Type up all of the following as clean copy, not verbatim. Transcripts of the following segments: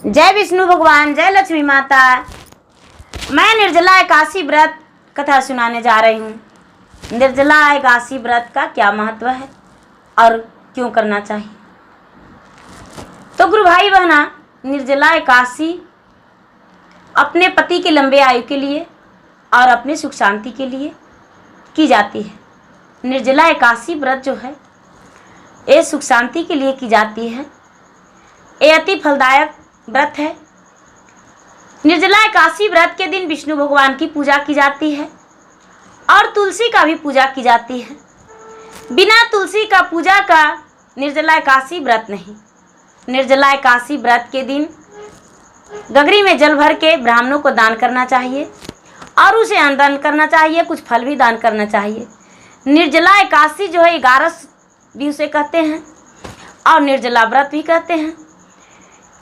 जय विष्णु भगवान, जय लक्ष्मी माता। मैं निर्जला एकादशी व्रत कथा सुनाने जा रही हूँ। निर्जला एकादशी व्रत का क्या महत्व है और क्यों करना चाहिए। तो गुरु भाई बहना, निर्जला एकादशी अपने पति के लंबे आयु के लिए और अपने सुख शांति के लिए की जाती है। निर्जला एकादशी व्रत जो है ये सुख शांति के लिए की जाती है। ये अति फलदायक व्रत है। निर्जला एकादशी व्रत के दिन विष्णु भगवान की पूजा की जाती है और तुलसी का भी पूजा की जाती है। बिना तुलसी का पूजा का निर्जला एकादशी व्रत नहीं। निर्जला एकादशी व्रत के दिन गगरी में जल भर के ब्राह्मणों को दान करना चाहिए और उसे अन्नदान करना चाहिए, कुछ फल भी दान करना चाहिए। निर्जला एकादशी जो है 11 भी उसे कहते हैं और निर्जला व्रत भी कहते हैं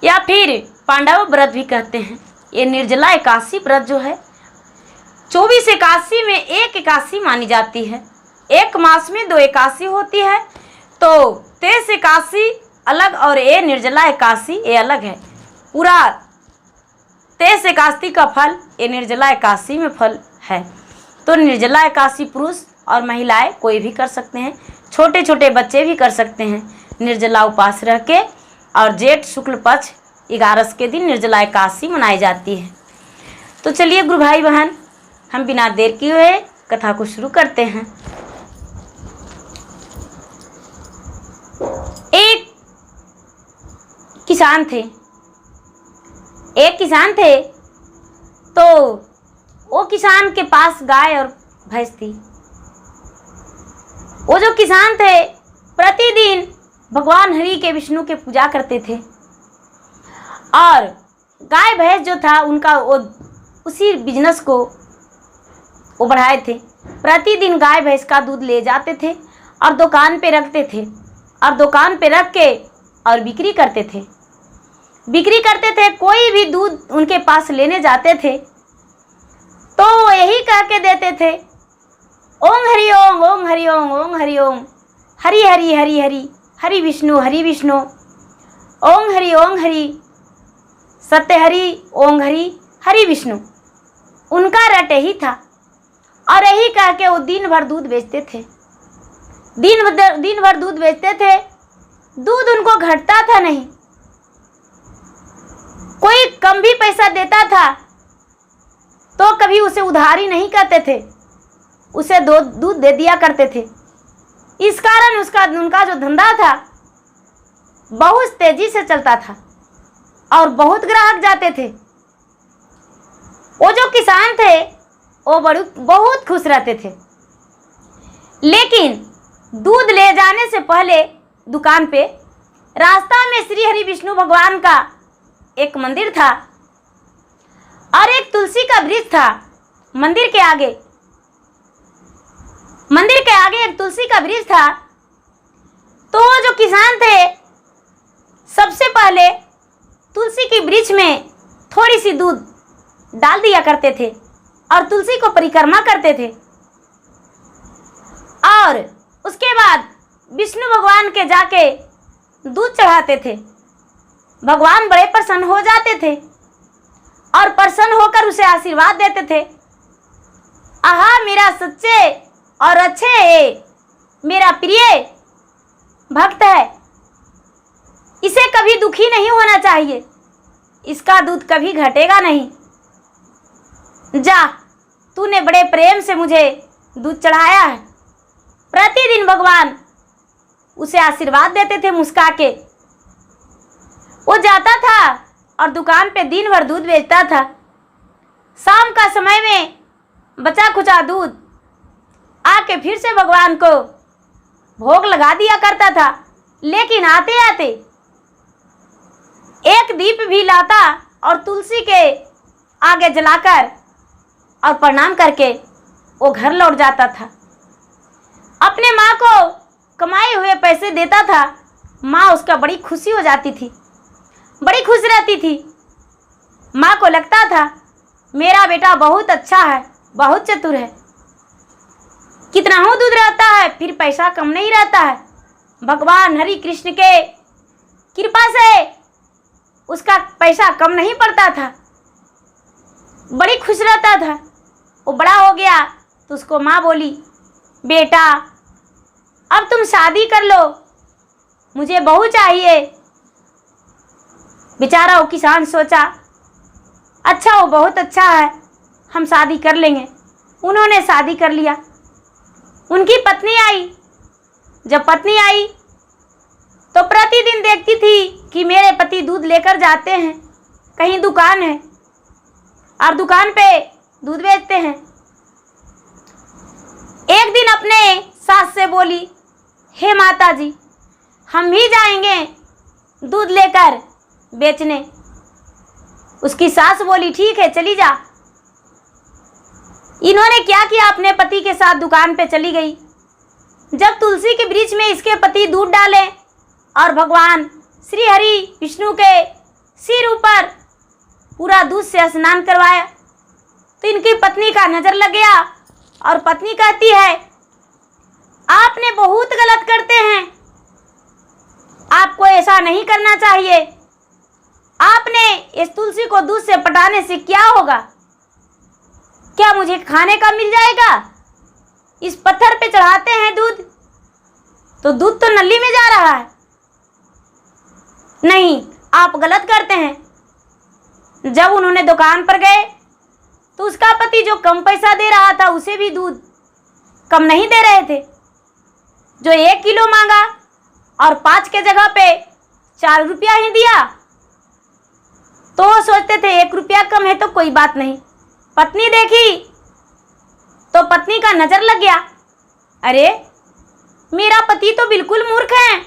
या फिर पांडव व्रत भी कहते हैं। ये निर्जला एकादशी व्रत जो है 24 एकादशी में एक एकादशी मानी जाती है। एक मास में 2 एकादशी होती है, तो 23 एकादशी अलग और ये निर्जला एकादशी ये अलग है। पूरा 23 एकादशी का फल ये निर्जला एकादशी में फल है। तो निर्जला एकादशी पुरुष और महिलाएं कोई भी कर सकते हैं, छोटे छोटे बच्चे भी कर सकते हैं। निर्जला उपवास रह के और जेठ शुक्ल पक्ष 11 के दिन निर्जला एकादशी मनाई जाती है। तो चलिए गुरु भाई बहन, हम बिना देर किए हुए कथा को शुरू करते हैं। एक किसान थे, तो वो किसान के पास गाय और भैंस थी। वो जो किसान थे प्रतिदिन भगवान हरि के विष्णु के पूजा करते थे और गाय भैंस जो था उनका वो उसी बिजनेस को वो बढ़ाए थे। प्रतिदिन गाय भैंस का दूध ले जाते थे और दुकान पे रखते थे और दुकान पे रख के और बिक्री करते थे। कोई भी दूध उनके पास लेने जाते थे तो यही कह के देते थे, ओम हरि ओम, ओम हरि ओम, ओम हरि ओम, हरि हरि हरि हरि, हरि विष्णु, ओम हरि, सत्य हरि, ओम हरि, हरि विष्णु। उनका रट यही था और यही कह के वो दिन भर दूध बेचते थे। दिन भर दूध बेचते थे। दूध उनको घटता था नहीं। कोई कम भी पैसा देता था तो कभी उसे उधारी नहीं करते थे, उसे दूध दे दिया करते थे। इस कारण उनका जो धंधा था बहुत तेजी से चलता था और बहुत ग्राहक जाते थे। वो जो किसान थे वो बहुत खुश रहते थे। लेकिन दूध ले जाने से पहले दुकान पे रास्ता में श्री हरि विष्णु भगवान का एक मंदिर था और एक तुलसी का वृक्ष था। मंदिर के आगे एक तुलसी का वृक्ष था। तो जो किसान थे सबसे पहले तुलसी के वृक्ष में थोड़ी सी दूध डाल दिया करते थे और तुलसी को परिक्रमा करते थे और उसके बाद विष्णु भगवान के जाके दूध चढ़ाते थे। भगवान बड़े प्रसन्न हो जाते थे और प्रसन्न होकर उसे आशीर्वाद देते थे, आहा मेरा सच्चे और अच्छे है, मेरा प्रिय भक्त है, इसे कभी दुखी नहीं होना चाहिए, इसका दूध कभी घटेगा नहीं। जा, तूने बड़े प्रेम से मुझे दूध चढ़ाया है। प्रतिदिन भगवान उसे आशीर्वाद देते थे मुस्का के। वो जाता था और दुकान पे दिन भर दूध बेचता था। शाम का समय में बचा खुचा दूध आके फिर से भगवान को भोग लगा दिया करता था। लेकिन आते आते एक दीप भी लाता और तुलसी के आगे जलाकर और प्रणाम करके वो घर लौट जाता था। अपने माँ को कमाए हुए पैसे देता था। माँ उसका बड़ी खुशी हो जाती थी, बड़ी खुश रहती थी। माँ को लगता था मेरा बेटा बहुत अच्छा है, बहुत चतुर है, कितना ही दूध रहता है फिर पैसा कम नहीं रहता है। भगवान हरि कृष्ण के कृपा से उसका पैसा कम नहीं पड़ता था, बड़ी खुश रहता था। वो बड़ा हो गया तो उसको माँ बोली, बेटा अब तुम शादी कर लो, मुझे बहू चाहिए। बेचारा वो किसान सोचा, अच्छा वो बहुत अच्छा है, हम शादी कर लेंगे। उन्होंने शादी कर लिया। उनकी पत्नी आई। जब पत्नी आई तो प्रतिदिन देखती थी कि मेरे पति दूध लेकर जाते हैं, कहीं दुकान है और दुकान पे दूध बेचते हैं। एक दिन अपने सास से बोली, हे माता जी, हम भी जाएंगे दूध लेकर बेचने। उसकी सास बोली, ठीक है चली जा। इन्होंने क्या किया, अपने पति के साथ दुकान पे चली गई। जब तुलसी के वृक्ष में इसके पति दूध डाले और भगवान श्री हरि विष्णु के सिर ऊपर पूरा दूध से स्नान करवाया तो इनकी पत्नी का नजर लग गया और पत्नी कहती है, आपने बहुत गलत करते हैं, आपको ऐसा नहीं करना चाहिए। आपने इस तुलसी को दूध से पटाने से क्या होगा? क्या मुझे खाने का मिल जाएगा? इस पत्थर पे चढ़ाते हैं दूध तो दूध तो नली में जा रहा है। नहीं, आप गलत करते हैं। जब उन्होंने दुकान पर गए तो उसका पति जो कम पैसा दे रहा था उसे भी दूध कम नहीं दे रहे थे। जो 1 किलो मांगा और 5 के जगह पे 4 रुपया ही दिया तो वो सोचते थे 1 रुपया कम है तो कोई बात नहीं। पत्नी देखी तो पत्नी का नजर लग गया, अरे मेरा पति तो बिल्कुल मूर्ख है,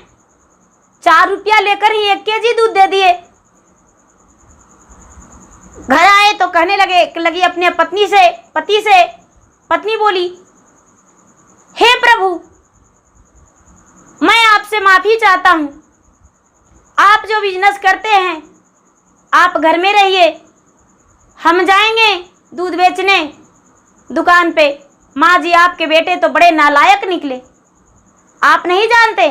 4 रुपया लेकर ही 1 केजी दूध दे दिए। घर आए तो कहने लगी अपने पति से। पत्नी बोली, हे प्रभु, मैं आपसे माफी चाहता हूँ। आप जो बिजनेस करते हैं आप घर में रहिए, हम जाएंगे दूध बेचने दुकान पे। माँ जी, आपके बेटे तो बड़े नालायक निकले। आप नहीं जानते,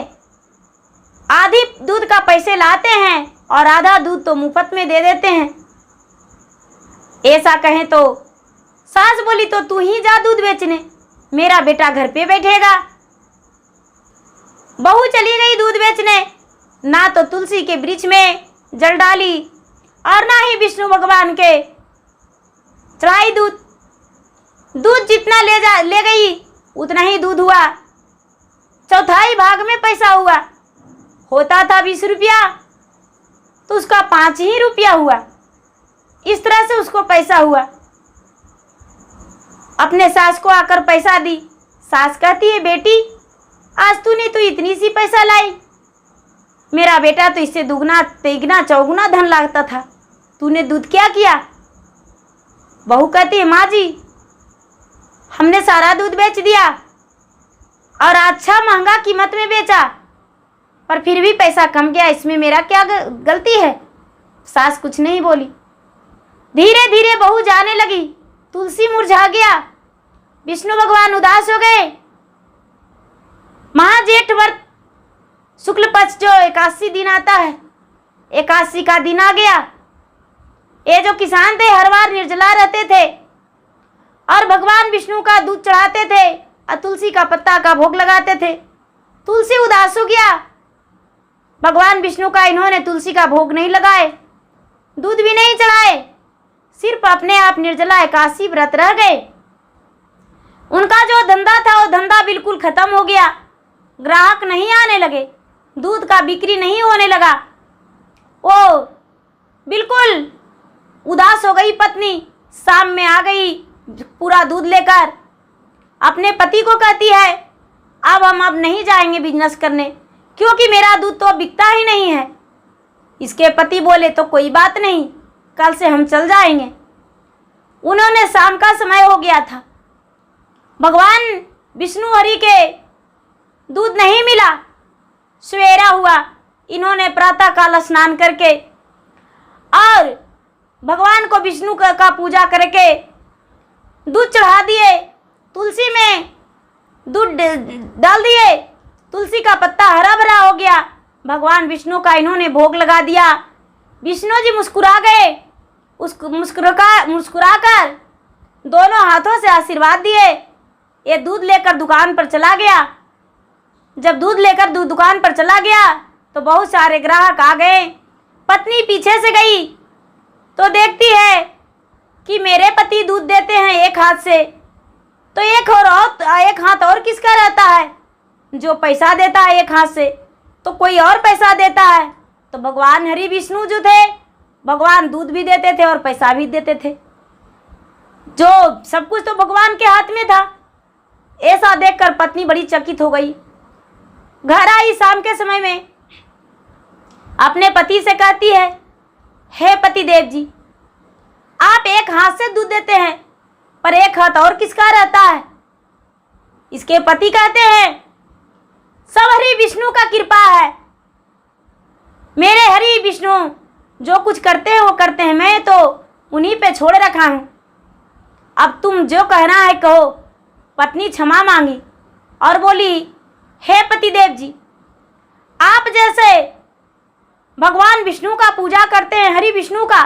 आधी दूध का पैसे लाते हैं और आधा दूध तो मुफ्त में दे देते हैं। ऐसा कहें तो सास बोली, तो तू ही जा दूध बेचने, मेरा बेटा घर पे बैठेगा। बहू चली गई दूध बेचने। ना तो तुलसी के वृक्ष में जल डाली और ना ही विष्णु भगवान के चढ़ाई दूध। दूध जितना ले गई उतना ही दूध हुआ, 1/4 भाग में पैसा हुआ। होता था 20 रुपया तो उसका 5 ही रुपया हुआ। इस तरह से उसको पैसा हुआ। अपने सास को आकर पैसा दी। सास कहती है, बेटी आज तूने तो इतनी सी पैसा लाई, मेरा बेटा तो इससे दुगना तिगना चौगुना धन लागता था, तूने दूध क्या किया? बहू कहती है, माँ जी हमने सारा दूध बेच दिया और अच्छा महंगा कीमत में बेचा, पर फिर भी पैसा कम गया, इसमें मेरा क्या गलती है? सास कुछ नहीं बोली। धीरे धीरे बहू जाने लगी। तुलसी मुरझा गया, विष्णु भगवान उदास हो गए। महाजेठ व्रत शुक्ल पक्ष जो 81 दिन आता है, 81 का दिन आ गया। ये जो किसान थे हर बार निर्जला रहते थे और भगवान विष्णु का दूध चढ़ाते थे और तुलसी का पत्ता का भोग लगाते थे। तुलसी उदास हो गया। भगवान विष्णु का इन्होंने तुलसी का भोग नहीं लगाए, दूध भी नहीं चढ़ाए, सिर्फ अपने आप निर्जला 81 व्रत रह गए। उनका जो धंधा था वो धंधा बिल्कुल खत्म हो गया। ग्राहक नहीं आने लगे, दूध का बिक्री नहीं होने लगा। वो बिल्कुल उदास हो गई। पत्नी शाम में आ गई पूरा दूध लेकर, अपने पति को कहती है, अब नहीं जाएंगे बिजनेस करने, क्योंकि मेरा दूध तो बिकता ही नहीं है। इसके पति बोले, तो कोई बात नहीं, कल से हम चल जाएंगे। उन्होंने शाम का समय हो गया था, भगवान विष्णु हरि के दूध नहीं मिला। सवेरा हुआ, इन्होंने प्रातः काल स्नान करके और भगवान को विष्णु का पूजा करके दूध चढ़ा दिए, तुलसी में दूध डाल दिए। तुलसी का पत्ता हरा भरा हो गया। भगवान विष्णु का इन्होंने भोग लगा दिया। विष्णु जी मुस्कुरा गए। मुस्कुराकर दोनों हाथों से आशीर्वाद दिए। ये दूध लेकर दुकान पर चला गया। जब दूध लेकर दुकान पर चला गया तो बहुत सारे ग्राहक आ गए। पत्नी पीछे से गई तो देखती है कि मेरे पति दूध देते हैं एक हाथ से, तो एक हाथ और किसका रहता है? जो पैसा देता है एक हाथ से, तो कोई और पैसा देता है। तो भगवान हरि विष्णु जो थे, भगवान दूध भी देते थे और पैसा भी देते थे। जो सब कुछ तो भगवान के हाथ में था। ऐसा देखकर पत्नी बड़ी चकित हो गई। घर आई शाम के समय में, अपने पति से कहती है, हे पति देव जी, आप एक हाथ से दूध देते हैं पर एक हाथ और किसका रहता है? इसके पति कहते हैं, सब हरि विष्णु का कृपा है। मेरे हरि विष्णु जो कुछ करते हैं वो करते हैं, मैं तो उन्हीं पे छोड़ रखा हूं। अब तुम जो कहना है कहो। पत्नी क्षमा मांगी और बोली, हे पतिदेव जी, आप जैसे भगवान विष्णु का पूजा करते हैं, हरि विष्णु का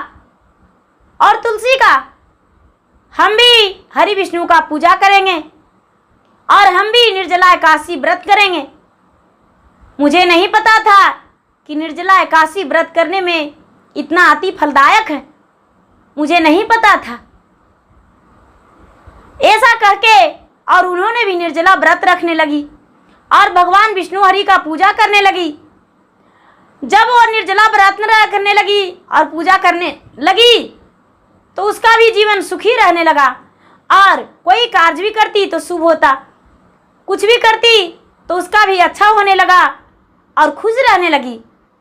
और तुलसी का, हम भी हरि विष्णु का पूजा करेंगे और हम भी निर्जला एकादशी व्रत करेंगे। मुझे नहीं पता था कि निर्जला एकादशी व्रत करने में इतना अति फलदायक है, मुझे नहीं पता था। ऐसा करके और उन्होंने भी निर्जला व्रत रखने लगी और भगवान विष्णु हरि का पूजा करने लगी। जब वो निर्जला व्रत करने लगी और पूजा करने लगी तो उसका भी जीवन सुखी रहने लगा और कोई कार्य भी करती तो शुभ होता, कुछ भी करती तो उसका भी अच्छा होने लगा और खुश रहने लगी।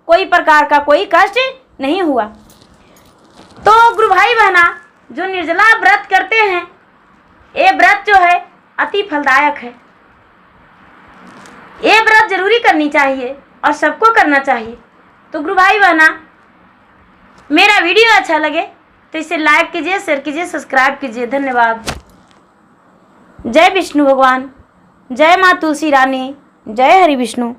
कोई प्रकार का कोई कष्ट नहीं हुआ। तो गुरु भाई बहना, जो निर्जला व्रत करते हैं, ये व्रत जो है अति फलदायक है। ये व्रत जरूरी करनी चाहिए और सबको करना चाहिए। तो गुरु भाई बहना, मेरा वीडियो अच्छा लगे तो इसे लाइक कीजिए, शेयर कीजिए, सब्सक्राइब कीजिए। धन्यवाद। जय विष्णु भगवान, जय माँ तुलसी रानी, जय हरि विष्णु।